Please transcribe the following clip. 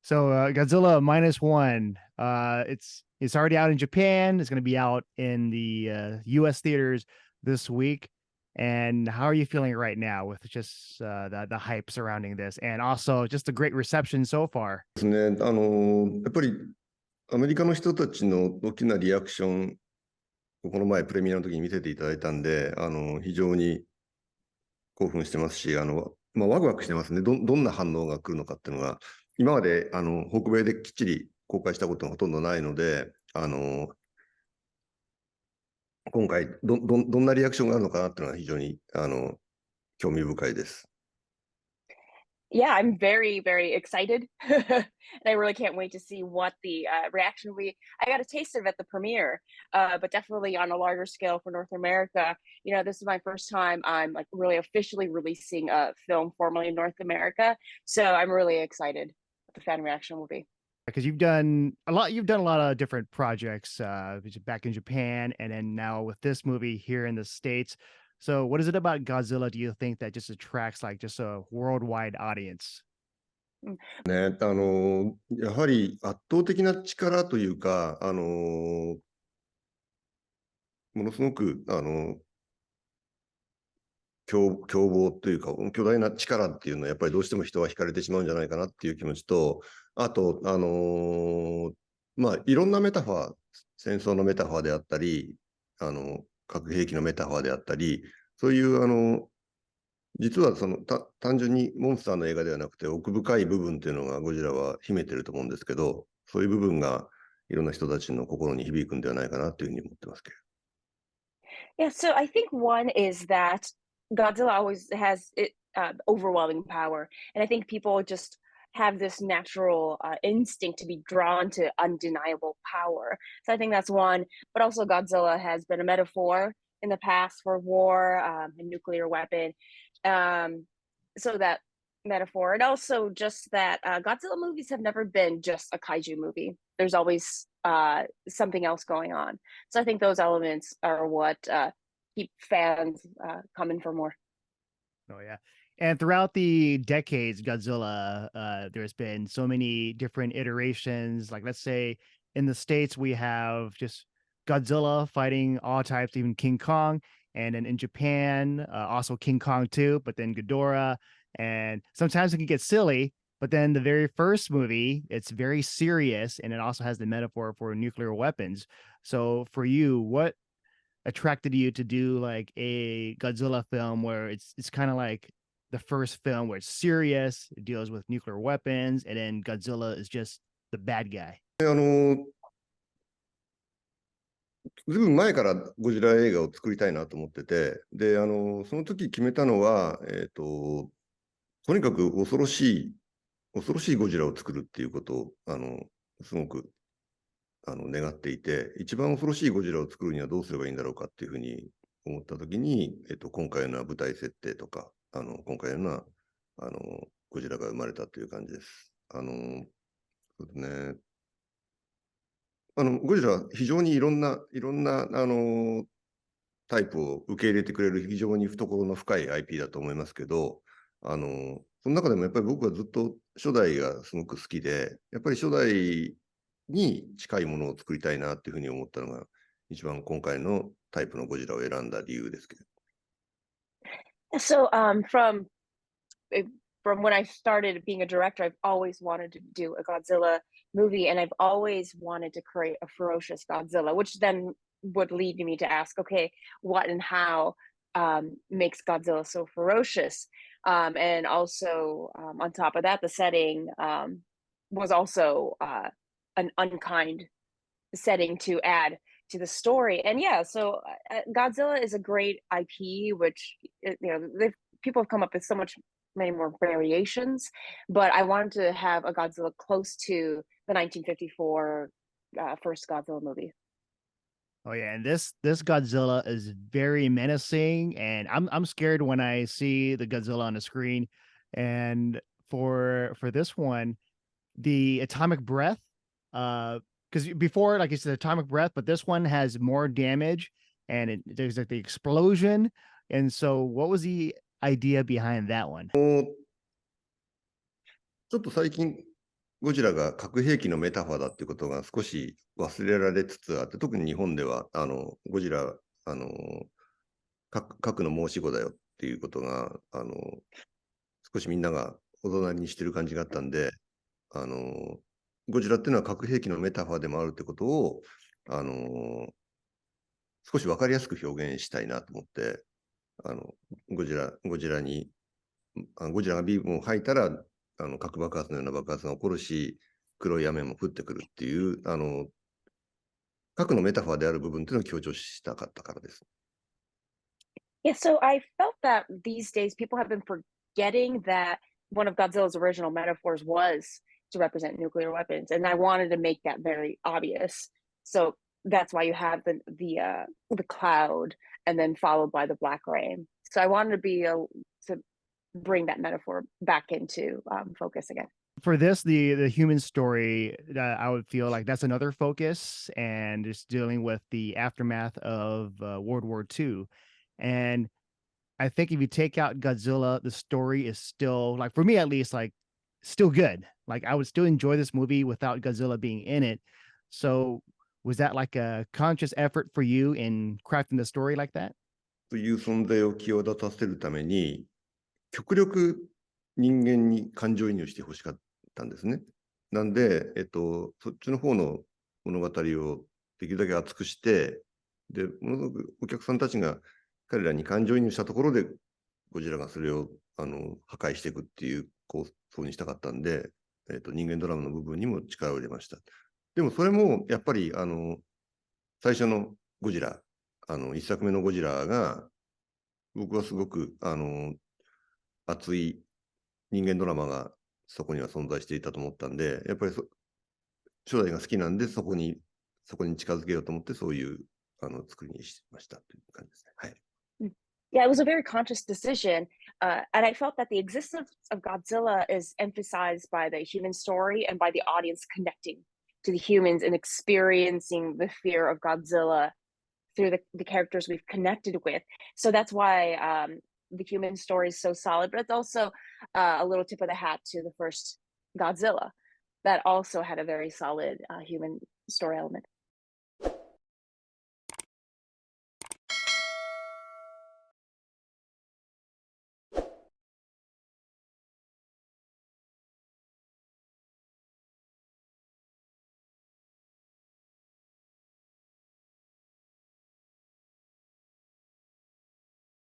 So Godzilla Minus One, it's already out in Japan. It's going to be out in the U.S. theaters this week. And how are you feeling right now with just the hype surrounding this, and also just the great reception so far? ですね。やっぱりアメリカの人たちの大きなリアクション、この前プレミアの時に見せていただいたんで、非常に興奮してますし、ワクワクしてますね。どんな反応が来るのかっていうのが、今まで北米できっちり公開したことがほとんどないので、今回どんなリアクションがあるのかなっていうのが非常に興味深いです。Yeah, I'm very, very excited. And I really can't wait to see what the reaction will be. I got a taste of it at the premiere, but definitely on a larger scale for North America. This is my first time I'm like really officially releasing a film formally in North America. So I'm really excited what the fan reaction will be. Because you've done a lot of different projects back in Japan, and then now with this movie here in the States. So what is it about Godzilla do you think that just attracts like just a worldwide audience? ね、やはり圧倒的な力というか、ものすごく、凶暴というか、巨大な力っていうのは、やっぱりどうしても人は惹かれてしまうんじゃないかなっていう気持ちと、あと、いろんなメタファー、戦争のメタファーであったり、核兵器のメタファーであったり、そういう、実は単純にモンスターの映画ではなくて、奥深い部分っていうのがゴジラは秘めてると思うんですけど、そういう部分がいろんな人たちの心に響くんではないかなというふうに思ってますけど。Yeah, so I think one is that Godzilla always has overwhelming power, and I think people just have this natural instinct to be drawn to undeniable power. So I think that's one. But also, Godzilla has been a metaphor in the past for war, a nuclear weapon. So that metaphor, and also just that Godzilla movies have never been just a kaiju movie. There's always something else going on. So I think those elements are what keep fans coming for more. Oh yeah. And throughout the decades, Godzilla, there's been so many different iterations. Like let's say in the States, we have just Godzilla fighting all types, even King Kong. And then in Japan, also King Kong too, but then Ghidorah. And sometimes it can get silly, but then the very first movie, it's very serious, and it also has the metaphor for nuclear weapons. So for you, what attracted you to do like a Godzilla film where it's kind of like the first film where it's serious, it deals with nuclear weapons, and then Godzilla is just the bad guy? ずいぶん前からゴジラ映画を作りたいなと思ってて、で、その時決めたのは、とにかく恐ろしいゴジラを作るっていうことを、すごく願っていて、一番恐ろしいゴジラを作るにはどうすればいいんだろうかっていうふうに思ったときに、今回のような舞台設定とか、今回のようなゴジラが生まれたという感じです。そうですね。ゴジラは非常にいろんなタイプを受け入れてくれる非常に懐の深い IP だと思いますけど、その中でもやっぱり僕はずっと初代がすごく好きで、やっぱり初代に近いものを作りたいなっていうふうに思ったのが、一番今回のタイプのゴジラを選んだ理由ですけど。So from when I started being a director, I've always wanted to do a Godzilla movie, and I've always wanted to create a ferocious Godzilla, which then would lead me to ask, okay, what and how makes Godzilla so ferocious? And also, on top of that, the setting was also an unkind setting to add to the story. And yeah, so Godzilla is a great IP, which people have come up with so many more variations, but I wanted to have a Godzilla close to the 1954 first Godzilla movie. Oh yeah, and this Godzilla is very menacing, and I'm scared when I see the Godzilla on the screen. And for this one, the atomic breath, because before, like you said, atomic breath, but this one has more damage, and there's like the explosion. And so, what was the idea behind that one? ちょっと最近ゴジラが核兵器のメタファーだっていうことが少し忘れられつつあって、特に日本では、ゴジラ、核の申し子だよっていうことが、少しみんながおざなりにしてる感じがあったんで、ゴジラっていうのは核兵器のメタファーでもあるってことを、少し分かりやすく表現したいなと思って、ゴジラがビームを吐いたら、核爆発のような爆発が起こるし、黒い雨も降ってくるっていう、核のメタファーである部分っていうのを強調したかったからです。Yeah, so I felt that these days people have been forgetting that one of Godzilla's original metaphors was to represent nuclear weapons, and I wanted to make that very obvious. So that's why you have the cloud, and then followed by the black rain. So I wanted to bring that metaphor back into focus again. For this, the human story, I would feel like that's another focus, and just dealing with the aftermath of World War II. And I think if you take out Godzilla, the story is still, like, for me at least, like, still good. Like, I would still enjoy this movie without Godzilla being in it. So was that like a conscious effort for you in crafting the story like that? という存在を際立たせるために、極力人間に感情移入してほしかったんですね。なんで、そっちの方の物語をできるだけ厚くして、で、ものすごくお客さんたちが彼らに感情移入したところで、ゴジラがそれを破壊していくっていう構想にしたかったんで、人間ドラマの部分にも力を入れました。でもそれもやっぱり最初のゴジラ、一作目のゴジラが、僕はすごく熱い人間ドラマがそこには存在していたと思ったんで、やっぱり初代が好きなんで、そこに近づけようと思って、そういう作りにしましたという感じですね。はい。Yeah, it was a very conscious decision. And I felt that the existence of Godzilla is emphasized by the human story and by the audience connecting to the humans and experiencing the fear of Godzilla through the characters we've connected with. So that's why the human story is so solid, but it's also a little tip of the hat to the first Godzilla that also had a very solid human story element.